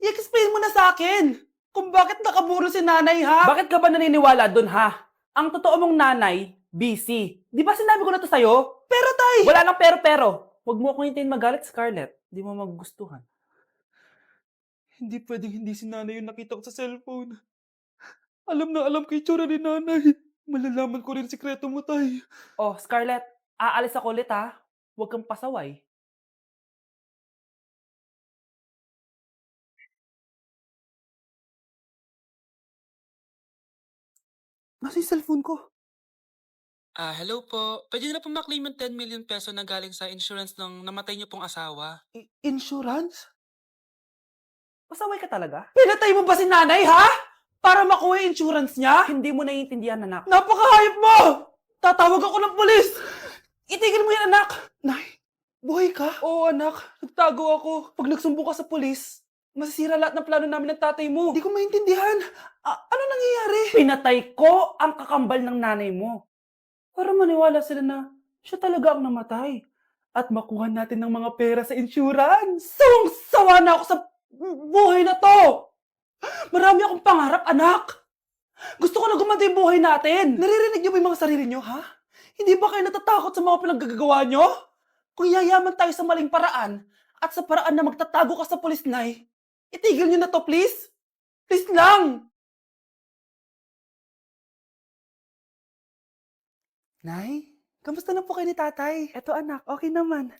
I-explain mo na sa akin kung bakit nakaburo si nanay, ha? Bakit ka ba naniniwala dun, ha? Ang totoo mong nanay, busy. Di ba sinabi ko na to sa'yo? Pero tay! Wala nang pero. Huwag mo akong hintayin magalit, Scarlett. Di mo magugustuhan. Hindi pwedeng hindi si nanay yung nakita ko sa cellphone. Alam na alam ko yung tsura ni nanay. Malalaman ko rin sikreto mo, tay. Oh, Scarlett, aalis ako ulit, ha? Huwag kang pasaway. Nasa yung cellphone ko? Hello po. Pwede na po maklaim yung 10 million peso na galing sa insurance ng namatay niyo pong asawa. Insurance? Pasaway ka talaga? Pinatay mo ba si nanay, ha? Para makuha yung insurance niya? Hindi mo naiintindihan, anak. Napakahayop mo! Tatawag ako ng pulis! Itigil mo yan, anak! Nay, buhay ka? Oo, anak. Nagtago ako. Pag nagsumbong ka sa pulis, masisira lahat ng plano namin ng tatay mo. Hindi ko maintindihan. Ano nangyayari? Pinatay ko ang kakambal ng nanay mo. Para maniwala sila na siya talaga ang namatay. At makuha natin ng mga pera sa insurance. Sawang-sawa na ako sa buhay na to! Marami akong pangarap, anak! Gusto ko na gumanda yung buhay natin! Naririnig niyo ba yung mga sarili niyo, ha? Hindi ba kayo natatakot sa mga pinaggagawa niyo? Kung yayaman tayo sa maling paraan at sa paraan na magtatago ka sa pulis, Nay, itigil niyo na to, please! Please lang! Nay, kamusta na po kayo ni tatay? Eto anak, okay naman.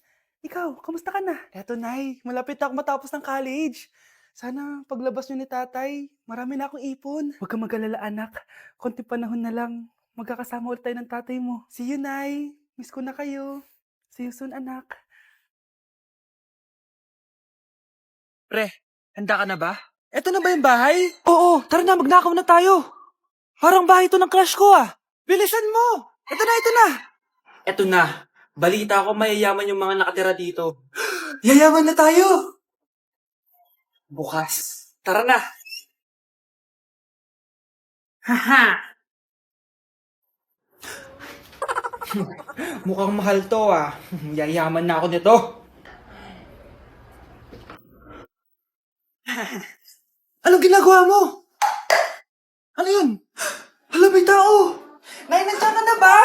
Ikaw, kamusta ka na? Eto Nay, malapit na ako matapos ng college. Sana paglabas niyo ni tatay, marami na akong ipon. Huwag kang mag-alala anak, konti panahon na lang. Magkakasama ulit tayo ng tatay mo. See you, Nay. Miss ko na kayo. See you soon, anak. Pre, handa ka na ba? Eto na ba yung bahay? Oo, tara na, magnakaw na tayo. Parang bahay to ng crush ko ah. Bilisan mo! Ito na, ito na. Eto na. Balita ko mayayaman yung mga nakatira dito. Yayaman na tayo. Bukas. Tara na! Haha! Mukhang mahal to ah. Yayaman na ako nito. Anong ginagawa mo? Ano yun? Hala, may tao. Nay, nandiyan ka na ba?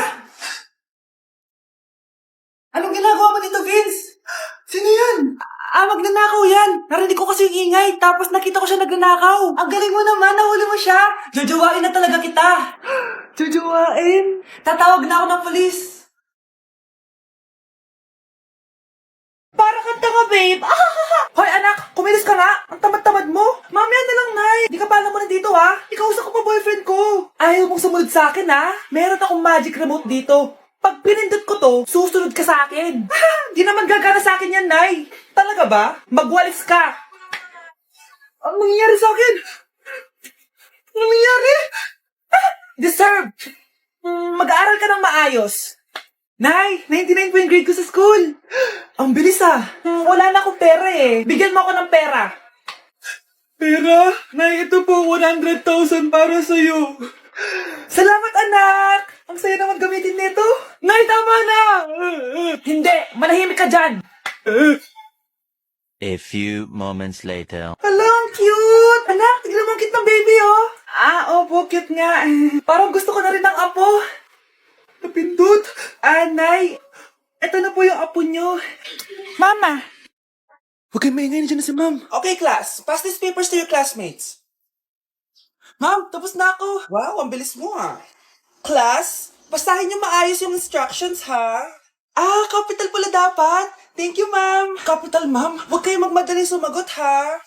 Anong ginagawa mo dito, Vince? Sino yan? Magnanakaw yan. Narinig ko kasi yung ingay, tapos nakita ko siya nagnanakaw. Ang galing mo naman, nahuli mo siya. Jojowain na talaga kita. Jojowain? Tatawag na ako ng polis. Para kang tanga, babe. Hoy, anak, kumilos ka nga. Ang tamad-tamad mo. Mamaya na lang, Nay. Di ka pala mo nandito, ha? Ikausap ko pa boyfriend ko. Ayaw mong sumunod sa akin, ha? Meron akong magic remote dito. Pag pinindot ko to, susunod ka sa akin. Di naman gagana sa akin yan, Nay. Talaga ba? Magwalis ka. Ang nangyayari sa akin? Ang nangyayari? Deserve. Mag-aaral ka ng maayos. Nay, 99 po yung grade ko sa school. Ang bilis ah. Wala na akong pera eh. Bigyan mo ako ng pera. Pera? Nay, ito po 100,000 para sa'yo. Salamat anak! Ang saya naman gamitin nito. Nay, tama na! Hindi, manahimik ka dyan. A few moments later. Hala, ang cute! Anak, tignan mo ang cute ng baby, oh! Opo, cute nga. Parang gusto ko na rin ng apo. Napindot. Nay, eto na po yung apo nyo. Mama! Huwag kayong maingay, nandiyan na si ma'am. Okay, class. Pass these papers to your classmates. Ma'am, tapos na ako. Wow, ang bilis mo ah. Class, basahin niyo maayos yung instructions, ha? Capital pala dapat. Thank you, ma'am. Capital, ma'am. Huwag kayong magmadaling sumagot, ha?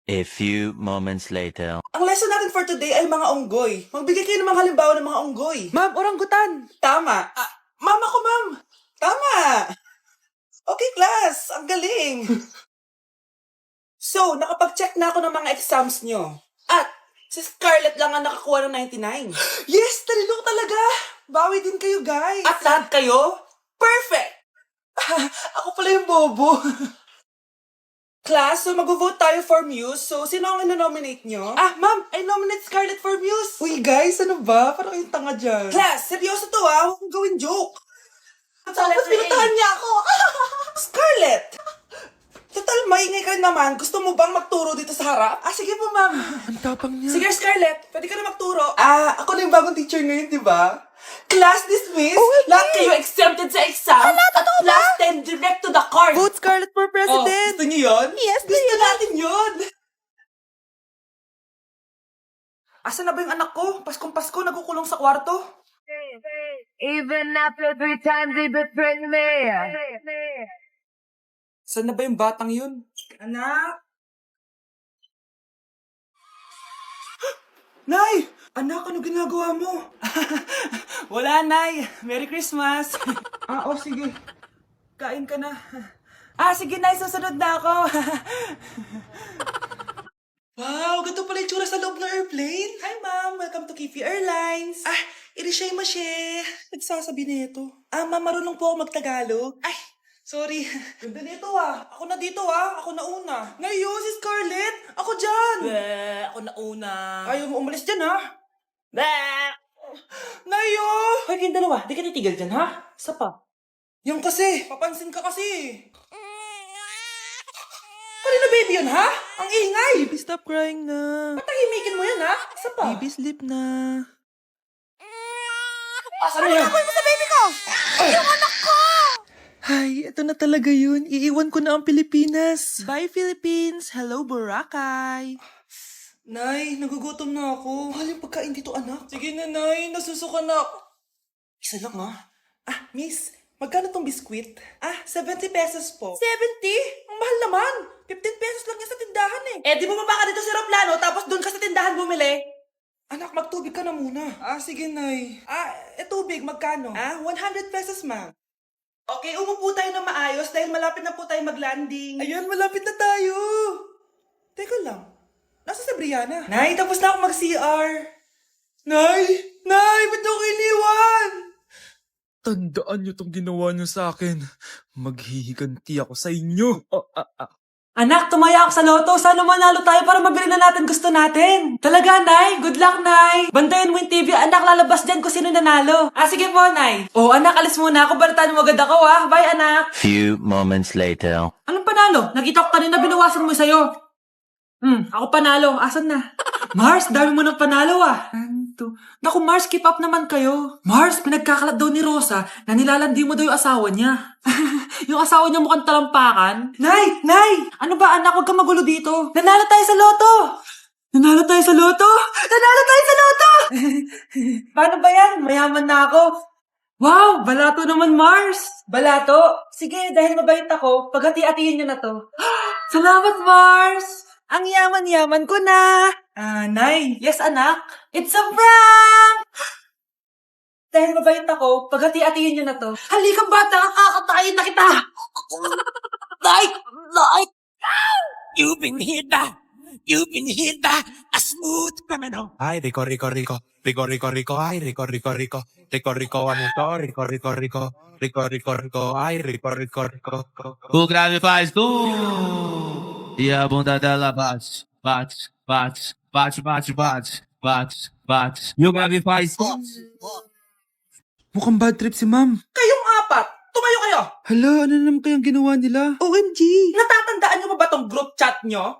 A few moments later. Ang lesson natin for today ay mga unggoy. Magbigay kayo ng mga halimbawa ng mga unggoy. Ma'am, oranggutan. Tama. Mama ko, ma'am. Tama. Okay, class. Ang galing. So, nakapag-check na ako ng mga exams nyo. At, si Scarlett lang ang nakakuha ng 99. Yes! Talino talaga! Bawi din kayo, guys. At lahat kayo? Perfect! Ako pala yung bobo. Class, so mag-vote tayo for Muse. So, sino ang ino-nominate nyo? Ma'am, I nominate Scarlett for Muse. Uy, guys, ano ba? Parang yung tanga dyan. Class, seryoso to ha. Huwag kong gawin joke. Tapos pinuntahan niya ako. Scarlett! Total, ngayon naman, gusto mo bang magturo dito sa harap? Ah, sige po, ma'am. Ang tapang niya. Sige, Scarlett, pwede ka na magturo. Ako na yung bagong teacher ngayon, di ba? Class dismissed. Lahat kayo exempted sa exam. At class 10 direct to the card. Vote Scarlett for president! Gusto niyo yun? Yes, Gusto natin yun. Asan na ba yung anak ko? Paskong-Pasko, nagkukulong sa kwarto. Even after 3 times he betrayed me. Saan na ba yung batang yun? Anak? Nay! Anak, ano ginagawa mo? Wala, Nay. Merry Christmas. Sige. Kain ka na. Sige, Nay. Susunod na ako. Wow, ganito pala yung tsura sa loob ng airplane. Hi, Ma'am. Welcome to Kifi Airlines. Irishay mashe. Nagsasabi na ito. Ma'am, marunong po ako magtagalog. Sorry. Ganda nito Ako na dito Ako na una. Ngayon, si Scarlett. Ako dyan. Ako na una. Ayaw mo umalis dyan Nayo! Hoy, kayong dalawa. Di ka titigil dyan, Isa pa. Yung kasi. Papansin ka kasi. Kanina baby yun, Ang ingay. Baby, stop crying na. Patahimikin mo yan, Isa pa. Baby, sleep na. Asan na yan? mo sa baby ko? Ay, ito na talaga yun. Iiwan ko na ang Pilipinas. Bye, Philippines. Hello, Boracay. Nay, nagugutom na ako. Mahal yung pagkain dito, anak. Sige na, Nay. Nasusuka na ako. Isa lang, Miss, magkano tong biskwit? 70 pesos po. 70? Ang mahal naman. 15 pesos lang yan sa tindahan di bumaba ka dito sa aeroplano tapos doon ka sa tindahan bumili? Anak, magtubig ka na muna. Sige, Nay. Tubig, magkano? 100 pesos, ma'am. Okay, umupo tayo na maayos dahil malapit na po tayo mag-landing. Ayun, malapit na tayo. Teka lang. Nasa si Brianna? Nay, tapos na ako mag-CR. Nay! Nay! Ba't ako iniwan? Tandaan niyo tong ginawa niyo sa akin. Maghihiganti ako sa inyo. Anak, tumaya ako sa loto. Sana manalo tayo para mabili na natin gusto natin. Talaga, Nay. Good luck, Nay. Bantayan mo yung TV. Anak, lalabas dyan kung sino nanalo. Sige po, Nay. Anak, alis muna ako. Balitaan mo agad ako, Bye, anak. Few moments later. Anong panalo? Nakita ko kanina binawasan mo sa'yo. Ako panalo. Asan na? Mars, dami mo ng panalo, Naku, Mars, keep up naman kayo. Mars, pinagkakalat daw ni Rosa na nilalandi mo daw yung asawa niya. Yung asawa niya mukhang talampakan. Nay! Nay! Ano ba, anak? Huwag kang magulo dito. Nanalo tayo sa loto! Nanalo tayo sa loto! Nanalo tayo sa loto! Paano ba yan? Mayaman na ako. Wow! Balato naman, Mars! Balato? Sige, dahil mabait ako, paghati-hatiin niyo na to. Salamat, Mars! Ang yaman-yaman ko na! Nay. Yes, anak. It's a prank! Dahil mabait ako, paghati-hatiin niyo na to. Halika, bata! Kakatayin na kita! Nay! Nay! You've been hit by. You've been hit by a smooth criminal. Ay, Rico, Rico, Rico. Rico, Rico, Rico. Ay, Rico, Rico, Rico. Rico, Rico, ano to? Rico, Rico, Rico. Rico, Rico, Rico. Ay, Rico, Rico, Rico. O grave faz e a bunda dela bate, bate, bate, bate, bate, bate, bate, bate. E o grave faz Mukhang bad trip si ma'am. Kayong apat! Tumayo kayo! Hala, ano naman kayang ginawa nila? OMG! Natatandaan niyo ba tong group chat niyo?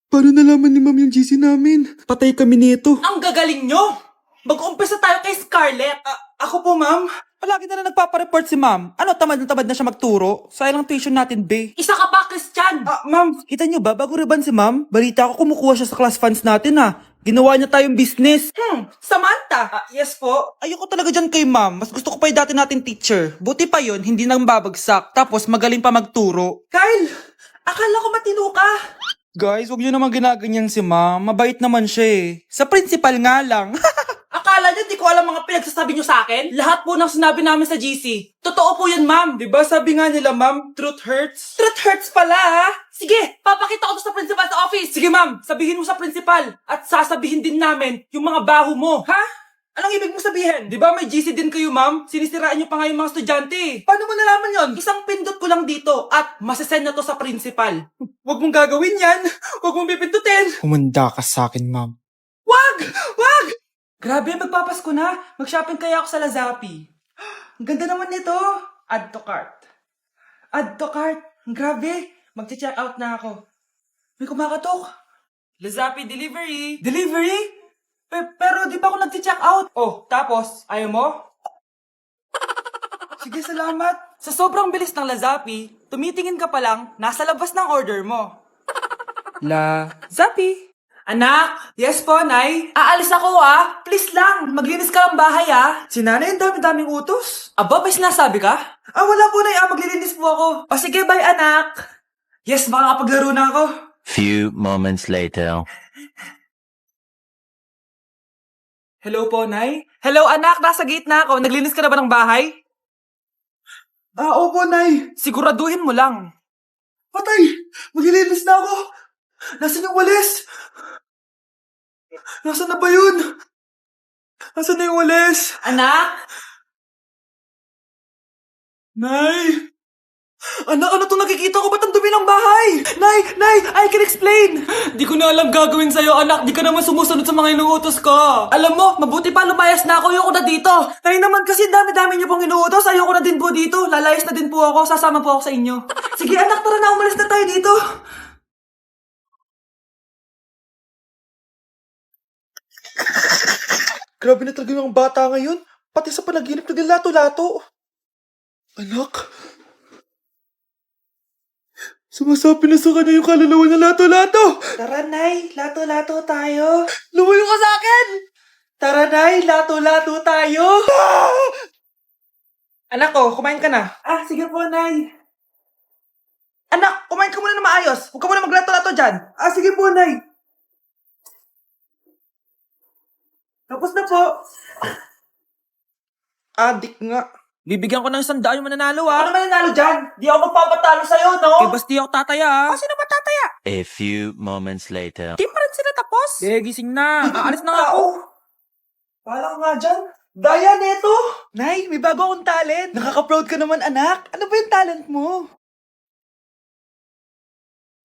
Paano nalaman ni ma'am yung GC namin? Patay kami nito. Ang gagaling nyo! Mag-umpisa tayo kay Scarlett. Ako po, ma'am. Palagi na nagpapareport si ma'am. Tamad na siya magturo? Sayang lang tuition natin, be. Isa ka pa, Christian! Ma'am, kita niyo ba, bago riban si ma'am, balita ko kumukuha siya sa class funds natin, Ginawa niya tayong business. Samantha! Yes po. Ayoko talaga dyan kay ma'am. Mas gusto ko pa yung dati natin teacher. Buti pa yun, hindi nang babagsak. Tapos magaling pa magturo. Kyle! Akala ko matino ka. Guys, huwag niyo naman ginaganyan si ma'am. Mabait naman siya Sa principal nga lang. Akala niyo, di ko alam mga pinagsasabi niyo sa akin? Lahat po ng sinabi namin sa GC. Totoo po yan, ma'am. Diba sabi nga nila, ma'am, truth hurts? Truth hurts pala, Sige, papakita ko to sa principal sa office. Sige, ma'am, sabihin mo sa principal. At sasabihin din namin yung mga baho mo. Anong ibig mo sabihin? Di ba may GC din kayo, ma'am? Sinisiraan niyo pa nga yung mga estudyante. Paano mo nalaman yon? Isang pindot ko lang dito at masasend na to sa principal. Huwag mong gagawin yan. Huwag mong pipindutin. Humanda ka sa akin, ma'am. Wag! Wag! Grabe, magpapasko na. Mag-shopping kaya ako sa Lazapi. Ang ganda naman nito. Add to cart. Add to cart. Grabe. Mag-check out na ako. May kumakatok. Lazapi delivery. Delivery? Pero di pa ako nag-check out. Oh, tapos, ayaw mo? Sige, salamat. Sa sobrang bilis ng Lazapi, tumitingin ka pa lang, nasa labas ng order mo. Lazapi. Anak! Yes po, Nay? Aalis ako Please lang, maglinis ka ng bahay Si nanay, ang dami-daming utos. Aba, may sinasabi ka? Wala po, Nay. Maglilinis po ako. O sige, bye, anak. Yes, makakapaglaro na ako. Few moments later. Hello po, Nay? Hello, anak. Nasa gate na ako. Naglinis ka na ba ng bahay? Opo, Nay. Siguraduhin mo lang. Patay! Maglilinis na ako. Nasaan yung walis? Nasaan na ba yun? Nasaan na yung walis? Anak? Nay! Anak, ano itong nakikita ko? Ba't ang dumi ng bahay? Nay! I can explain! Di ko na alam gagawin sa'yo, anak. Di ka naman sumusunod sa mga inuutos ko. Alam mo, mabuti pa lumayas na ako. Ayoko na dito. Nay naman kasi dami-dami niyo pong inuutos. Ayoko na din po dito. Lalayas na din po ako. Sasama po ako sa inyo. Sige, anak, tara na. Umalis na tayo dito. Grabe na talaga yung bata ngayon. Pati sa panaginip naglato-lato. Anak. Sumasabi na sa kanya yung kaluluwa na lato-lato. Tara, Nay. Lato-lato tayo. Lumayo ka sa akin! Tara, Nay. Lato-lato tayo. Anak ko, kumain ka na. Sige po, Nay. Anak, kumain ka muna na maayos. Huwag ka muna maglato-lato dyan. Sige po, Nay. Tapos na po. Adik nga. Bibigyan ko ng 100 yung mananalo Ano mananalo dyan? Di ako magpapatalo sa'yo, no? Basta ako tataya Sino ba tataya? A few moments later. Di pa rin sila tapos. Gising na. Aalis na nga ako. Pala nga dyan. Daya neto. Nay, may bago akong talent. Nakaka-proud ka naman, anak. Ano ba yung talent mo?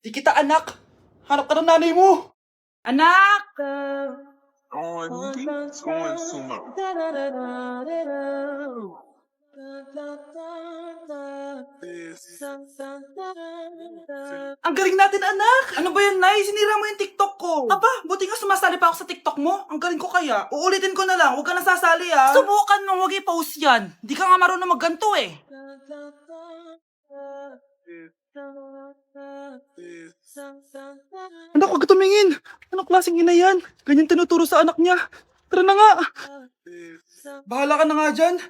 Di kita anak. Hanap ka ng nanay mo. Anak! Ang galing natin, anak! Ano ba yan, Nay? Sinira mo yung TikTok ko. Aba, buti nga sumasali pa ako sa TikTok mo. Ang galing ko kaya. Uulitin ko na lang. Huwag ka nasasali, Subukan mo, huwag i-post yan. Di ka nga marunong magganto, Anak, huwag ka tumingin. Anong klaseng ina yan? Ganyan tinuturo sa anak niya. Tara na nga. Bahala ka na nga dyan.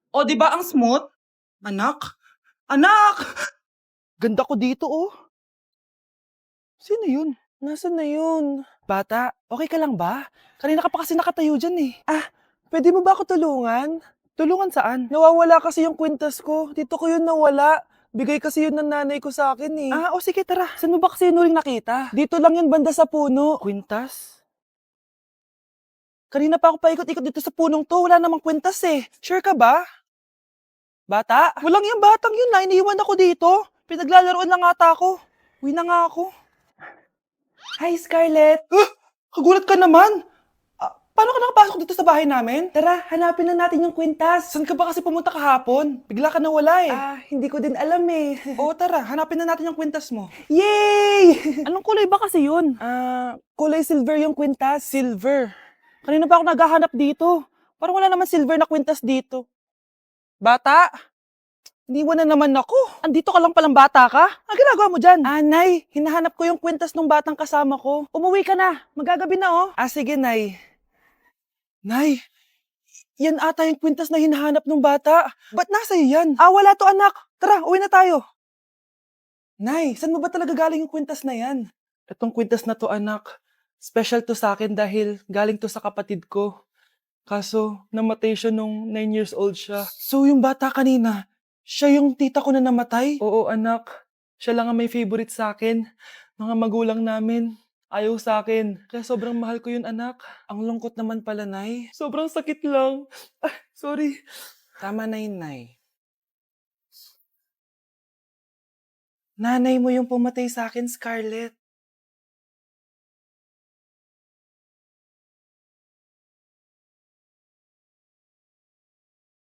O, di ba ang smooth? Anak? Anak! Ganda ko dito, Sino yun? Nasaan na yun? Bata, okay ka lang ba? Kanina ka pa kasi nakatayo dyan pwede mo ba ako tulungan? Tulungan saan? Nawawala kasi yung kwintas ko. Dito ko yun nawala. Bigay kasi yun ng nanay ko sa akin sige tara. Saan mo ba kasi yun uling nakita? Dito lang yun banda sa puno. Kwintas? Kanina pa ako paikot-ikot dito sa punong to. Wala namang kwintas Sure ka ba? Bata? Walang yung batang yun iniwan ako dito. Pinaglalaroan lang ata ako. Uwi na nga ako. Hi, Scarlett. Kagulat ka naman. Paano ka nakapasok dito sa bahay namin? Tara, hanapin na natin yung kwintas. Saan ka ba kasi pumunta kahapon? Bigla ka nawala hindi ko din alam Oo, tara, hanapin na natin yung kwintas mo. Yay! Anong kulay ba kasi yun? Kulay silver yung kwintas. Silver? Kanina pa ako naghahanap dito. Parang wala naman silver na kwintas dito. Bata? Iniwan na naman ako. Andito ka lang palang bata ka? Ang ginagawa mo dyan? Nay, hinahanap ko yung kwintas ng batang kasama ko. Umuwi ka na. Magagabi na sige, Nay. Nay, yan ata yung kwintas na hinahanap ng bata. Ba't nasa iyo yan? Wala to, anak. Tara, uwi na tayo. Nay, saan mo ba talaga galing yung kwintas na yan? Itong kwintas na to, anak, special to sa akin dahil galing to sa kapatid ko. Kaso, namatay siya nung 9 years old siya. So, yung bata kanina, siya yung tita ko na namatay? Oo, anak. Siya lang ang may favorite sa akin. Mga magulang namin. Ayaw sa akin. Kaya sobrang mahal ko yun, anak. Ang lungkot naman pala, Nay. Sobrang sakit lang. Sorry. Tama na yun, Nay. Nanay mo yung pumatay sa akin, Scarlett.